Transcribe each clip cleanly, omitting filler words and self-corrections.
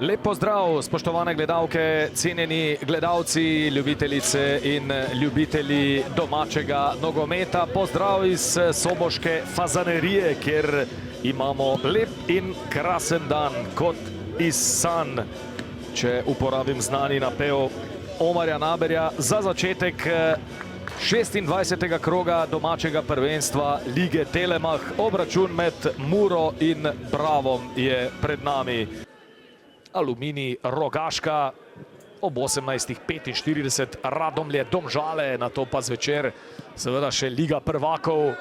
Lep pozdrav, spoštovane gledalke, cenjeni gledalci, ljubitelice in ljubitelji domačega nogometa. Pozdrav iz soboške fazanerije, kjer imamo lep in krasen dan kot iz sanj, če uporabim znani napev Omarja Naberja. Za začetek 26. kroga domačega prvenstva Lige Telemach. Obračun med Muro in Bravom je pred nami. Aluminij Rogaška ob 18:45, Radomlje Domžale, na to pa zvečer seveda še Liga prvakov.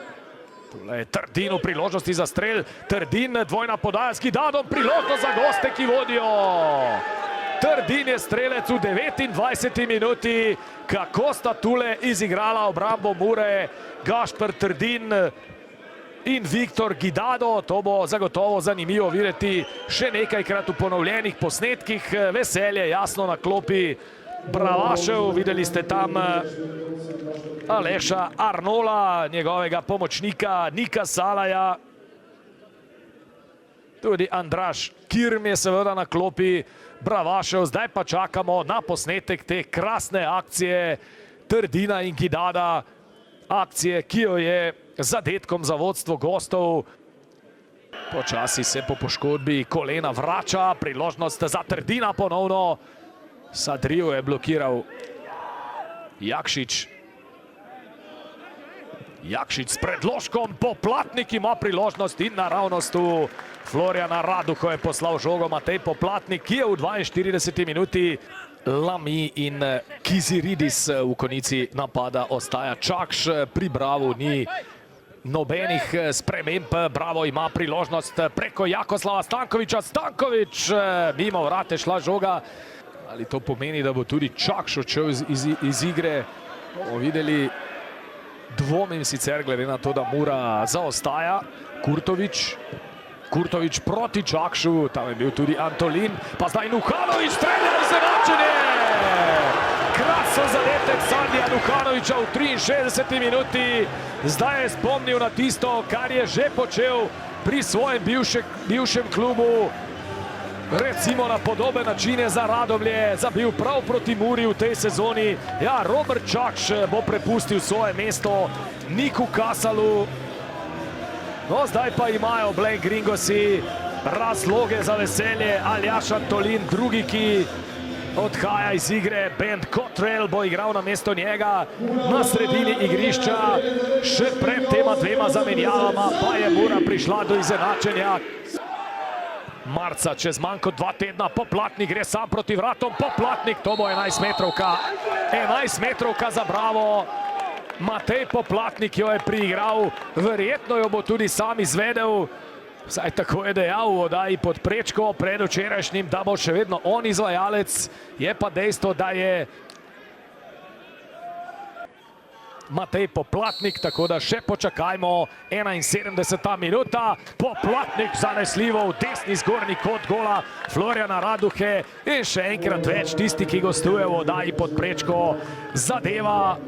Tule je Trdin v priložnosti za strel, Trdin dvojna podaja s Gidadom, priložnost za goste, ki vodijo. Trdin je strelec v 29. minuti. Kako sta tule izigrala obrambo Mure, Gašper Trdin in Viktor Gidado. To bo zagotovo zanimivo videti še nekajkrat v ponovljenih posnetkih. Veselje jasno na klopi Bravašev. Videli ste tam Aleša Arnola, njegovega pomočnika Nika Salaja. Tudi Andraž Kirm je seveda na klopi Bravašev. Zdaj pa čakamo na posnetek te krasne akcije Trdina in Gidada. Akcije, ki jo je zadetkom za vodstvo gostov. Počasi se po poškodbi kolena vrača, priložnost za Trdina ponovno. Sadrijo je blokiral Jakšič. Jakšič s predložkom, Poplatnik ima priložnost in naravnost v Florjana Raduho je poslal žogo Matej Poplatnik, ki je v 42. minuti. Lami in Kiziridis v konici napada ostaja Čakš. Pri Bravu ni nobenih sprememb. Bravo ima priložnost preko Jakoslava Stankoviča. Stankovič, mimo vrate šla žoga. Ali to pomeni, da bo tudi Čakš odšel iz igre? Bomo videli. Dvomim sicer glede na to, da Mura zaostaja. Kurtovič proti Čakšu, tam je bil tudi Antolin, pa zdaj Nuhanović strelja izenačenje! Krasen zadetek Sandija Nuhanovića v 63. minuti. Zdaj je spomnil na tisto, kar je že počel pri svojem bivšem klubu. Recimo na podoben način je za Radomlje zabil prav proti Muri v tej sezoni. Ja, Robert Čakš bo prepustil svoje mesto Niku Kasalu. No, zdaj pa imajo Black Gringosi razloge za veselje. Aljaš Antolin, drugi, ki odhaja iz igre. Ben Cottrell bo igral na mesto njega na sredini igrišča. Še pred tema dvema zamenjavama pa je Mura prišla do izenačenja. Marca, čez manj kot 2 tedna, Poplatnik gre sam proti vratom. Poplatnik, to bo 11-metrovka. 11-metrovka za Bravo. Matej Poplatnik jo je priigral, verjetno jo bo tudi sam izvedel. Vsaj tako je dejal v oddaji Pod prečko pred včerajšnjim, da bo še vedno on izvajalec. Je pa dejstvo, da je Matej Poplatnik, tako da še počakajmo. 71. minuta, Poplatnik zanesljivo v desni zgornji kot gola Florjana Raduhe. In še enkrat več tisti, ki gostuje v oddaji Pod prečko, zadeva.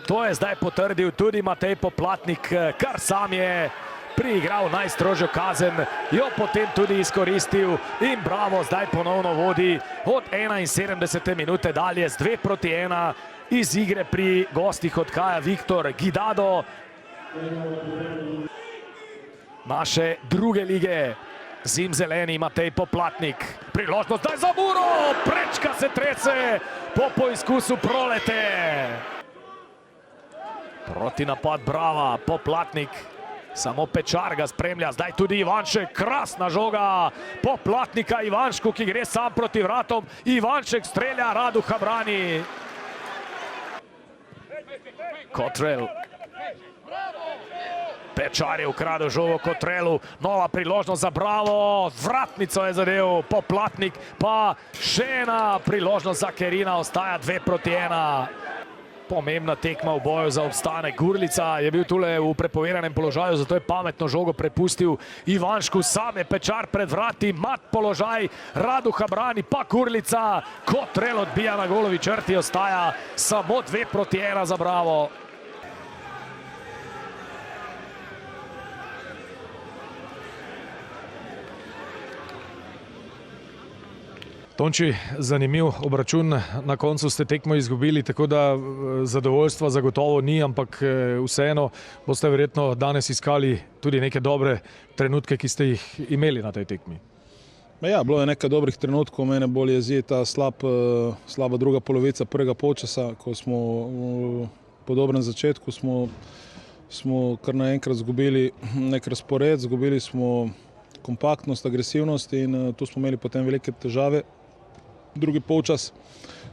To je zdaj potrdil tudi Matej Poplatnik, kar sam je priigral najstrožjo kazen, jo potem tudi izkoristil in Bravo zdaj ponovno vodi od 71. minute dalje z 2:1. Iz igre pri gostih odhaja Viktor Gidado. Naše druge lige, zimzeleni Matej Poplatnik. Priložnost zdaj za Muro, prečka se trese po poizkusu Prolete. Proti napad Brava, Poplatnik, samo Pečar ga spremlja, zdaj tudi Ivanšek, krasna žoga Poplatnika Ivanšku, ki gre sam proti vratom. Ivanšek strelja, Raduha brani. Cottrell. Pečar je ukradel žogo Cottrellu, nova priložnost za Bravo, vratnico je zadev Poplatnik, pa še ena priložnost za Kerina, ostaja 2:1. Pomembna tekma v boju za obstanek. Gurlica je bil tule v prepoveranem položaju, zato je pametno žogo prepustil Ivanšku. Sam je Pečar pred vrati, mat položaj, Raduha brani, pa Gurlica. Cottrell odbija na golovi črti, ostaja samo 2:1 za Bravo. Tonči, zanimiv obračun, na koncu ste tekmo izgubili, tako da zadovoljstva zagotovo ni, ampak vseeno boste verjetno danes iskali tudi neke dobre trenutke, ki ste jih imeli na tej tekmi. Ja, bilo je nekaj dobrih trenutkov, mene bolj jezi ta slaba druga polovica prvega polčasa, ko smo po dobrem začetku smo kar naenkrat izgubili nek razpored, izgubili smo kompaktnost, agresivnost in tu smo imeli potem velike težave. Drugi polčas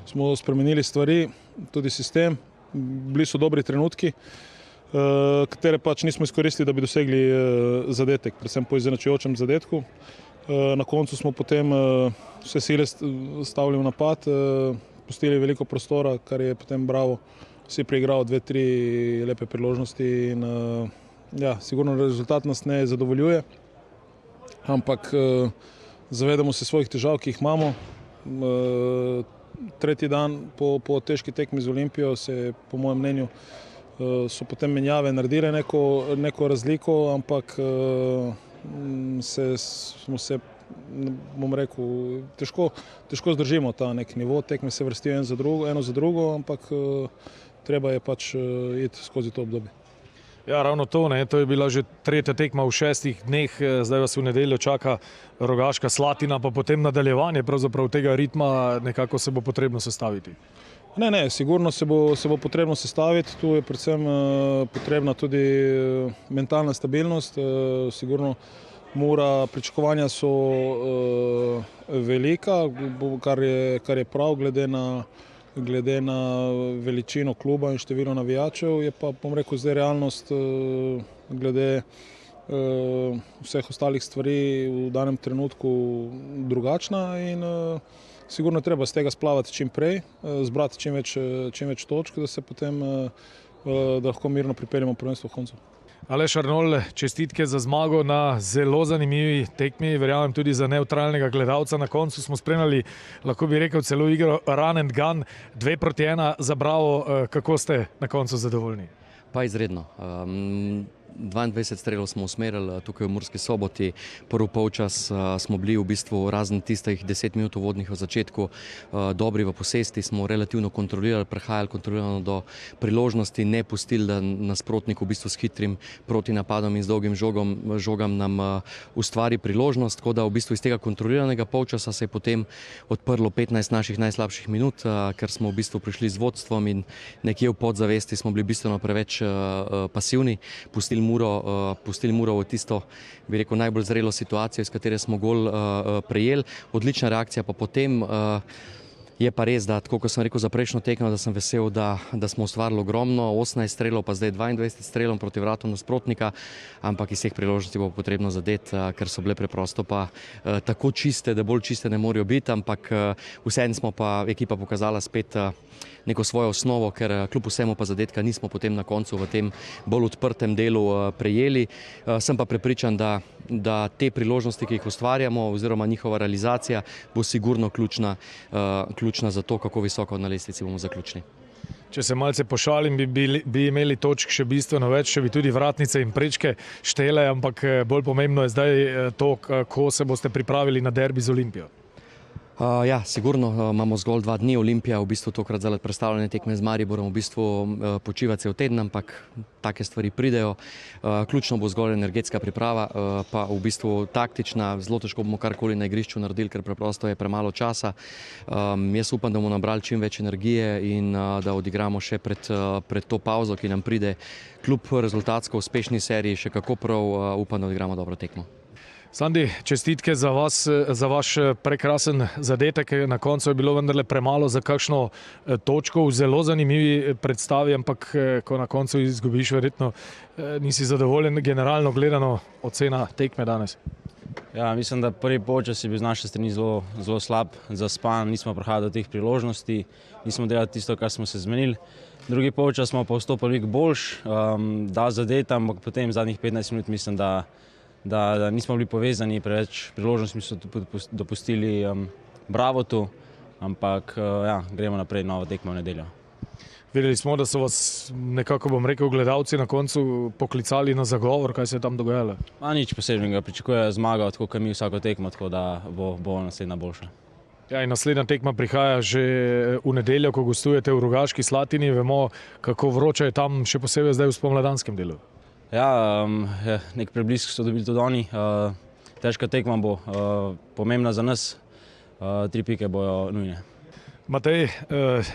smo spremenili stvari, tudi sistem, bili so dobri trenutki, katere pač nismo izkoristili, da bi dosegli zadetek, predvsem po izenačujočem zadetku. Na koncu smo potem vse sile stavili v napad, pustili veliko prostora, kar je potem Bravo si preigral 2-3 lepe priložnosti in ja, sigurno rezultat nas ne zadovoljuje, ampak zavedamo se svojih težav, ki jih imamo. Tretji dan po težki tekmi z Olimpijo se, po mojem mnenju, so potem menjave naredile neko razliko, ampak smo se, bom rekel, težko zdržimo ta nek nivo, tekme se vrstijo eno za drugo, ampak treba je pač iti skozi to obdobje. Ja, ravno to, ne, to je bila že tretja tekma v 6 dneh, zdaj vas v nedeljo čaka Rogaška Slatina, pa potem nadaljevanje pravzaprav tega ritma, nekako se bo potrebno sestaviti. Ne, sigurno se bo potrebno sestaviti, tu je predvsem potrebna tudi mentalna stabilnost, sigurno Mura, pričakovanja so velika, kar je prav glede na veličino kluba in število navijačev, je pa, bom rekel, zdaj realnost glede vseh ostalih stvari v danem trenutku drugačna in sigurno treba z tega splavati čim prej, zbrati čim več točk, da se potem da lahko mirno pripeljemo prvenstvo v koncu. Aleš Arnolj, čestitke za zmago na zelo zanimivi tekmi, verjamem tudi za neutralnega gledalca. Na koncu smo spremljali, lahko bi rekel, celo igro run and gun, 2-1 za Bravo. Kako ste na koncu zadovoljni? Pa izredno. 22 strelov smo usmerili tukaj v Murski Soboti. Prvi polčas smo bili v bistvu razen tistih 10 minut uvodnih v začetku dobri v posesti, smo relativno kontrolirali, prehajali kontrolirano do priložnosti, ne pustili, da nasprotnik v bistvu s hitrim protinapadom in z dolgim žogam nam ustvari priložnost, tako da v bistvu iz tega kontroliranega polčasa se je potem odprlo 15 naših najslabših minut, ker smo v bistvu prišli z vodstvom in nekje v podzavesti smo bili bistveno preveč pasivni, pustili Muro v tisto, bi rekel, najbolj zrelo situacijo, iz katere smo gol prejeli. Odlična reakcija pa potem. Je pa res, da tako kot sem rekel za prejšnjo tekmo, da sem vesel, da smo ustvarili ogromno, 18 strelov, pa zdaj 22 strelov proti vratom nasprotnika, ampak iz teh priložnosti bo potrebno zadeti, ker so bile preprosto pa tako čiste, da bolj čiste ne morejo biti, ampak vseeno smo pa ekipa pokazala spet neko svojo osnovo, ker kljub vsemu pa zadetka nismo potem na koncu v tem bolj odprtem delu prejeli. Sem pa prepričan, da te priložnosti, ki jih ustvarjamo, oziroma njihova realizacija, bo sigurno ključna za to, kako visoko na lestvici bomo zaključili. Če se malce pošalim, bi imeli točk še bistveno več, če bi tudi vratnice in prečke štele, ampak bolj pomembno je zdaj to, kako se boste pripravili na derbi z Olimpijo. Ja, sigurno imamo zgolj 2 dni. Olimpija v bistvu tokrat zaradi predstavljene tekme z Mariborom v bistvu počiva cel teden, ampak take stvari pridejo. Ključno bo zgolj energetska priprava, pa v bistvu taktična, zelo težko bomo karkoli na igrišču naredili, ker preprosto je premalo časa. Jaz upam, da bomo nabrali čim več energije in da odigramo še pred to pauzo, ki nam pride kljub rezultatsko uspešni seriji, še kako prav upam, da odigramo dobro tekmo. Sandi, čestitke za vaš prekrasen zadetek. Na koncu je bilo vendarle premalo za kakšno točko v zelo zanimivi predstavi, ampak ko na koncu izgubiš, verjetno nisi zadovoljen. Generalno gledano ocena tekme danes. Ja, mislim, da prvi polčas je bil z naše strani zelo slab, zaspan, nismo prihajali do teh priložnosti, nismo delali tisto, kar smo se zmenili. Drugi polčas smo pa vstopili veliko boljš, da zadeti, ampak potem zadnjih 15 minut mislim, da nismo bili povezani, preveč priložnosti smo dopustili Bravotu, ampak ja, gremo naprej, novo tekmo v nedeljo. Videli smo, da so vas nekako, bom rekel, gledalci na koncu poklicali na zagovor, kaj se je tam dogajalo? Nič posebnega, pričakujejo zmago, tako kot mi vsako tekmo, tako da bo naslednja boljša. Ja, in naslednja tekma prihaja že v nedeljo, ko gostujete v Rogaški Slatini. Vemo, kako vroče je tam, še posebej zdaj v spomladanskem delu. Ja, nek preblisk so dobili tudi oni. Težka tekma bo, pomembna za nas, 3 pike bojo nujne. Matej,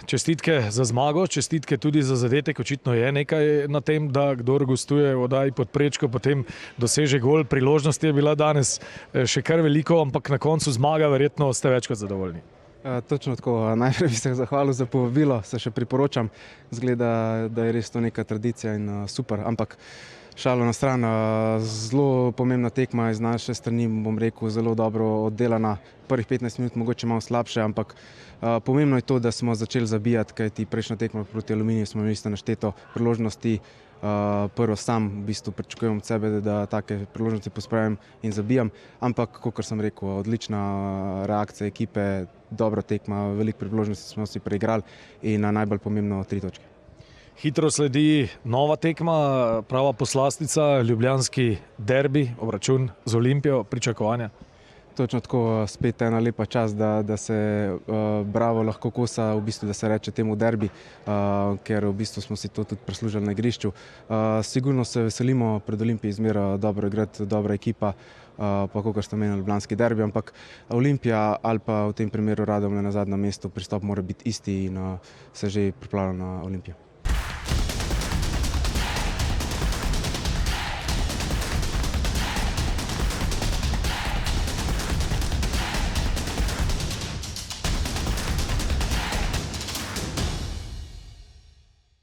čestitke za zmago, čestitke tudi za zadetek. Očitno je nekaj na tem, da kdor gostuje v oddaji Pod prečko, potem doseže gol. Priložnosti je bila danes še kar veliko, ampak na koncu zmaga, verjetno ste več kot zadovoljni. Točno tako. Najprej bi se zahvalil za povabilo, se še priporočam. Zgleda, da je res to neka tradicija in super, ampak šalo na stran, zelo pomembna tekma iz naše strani, bom rekel, zelo dobro oddelana. Prvih 15 minut mogoče malo slabše, ampak pomembno je to, da smo začeli zabijati, kajti prejšnja tekma proti Aluminiju smo imeli nešteto priložnosti. Prvo sam v bistvu pričakujem od sebe, da take priložnosti pospravim in zabijam, ampak, kot sem rekel, odlična reakcija ekipe, dobra tekma, veliko priložnosti smo si preigrali in najbolj pomembno 3 točke. Hitro sledi nova tekma, prava poslastica, ljubljanski derbi, obračun z Olimpijo, pričakovanja. Točno tako, spet ena lepa čast, da se Bravo lahko kosa, v bistvu, da se reče temu derbi, ker v bistvu smo si to tudi prislužili na igrišču. Sigurno se veselimo pred Olimpijo izmera dobro igrati, dobra ekipa, pa kakor ste omenili, ljubljanski derbi, ampak Olimpija ali pa v tem primeru Radomlje na zadnjem mestu, pristop mora biti isti in se že pripravlja na Olimpijo.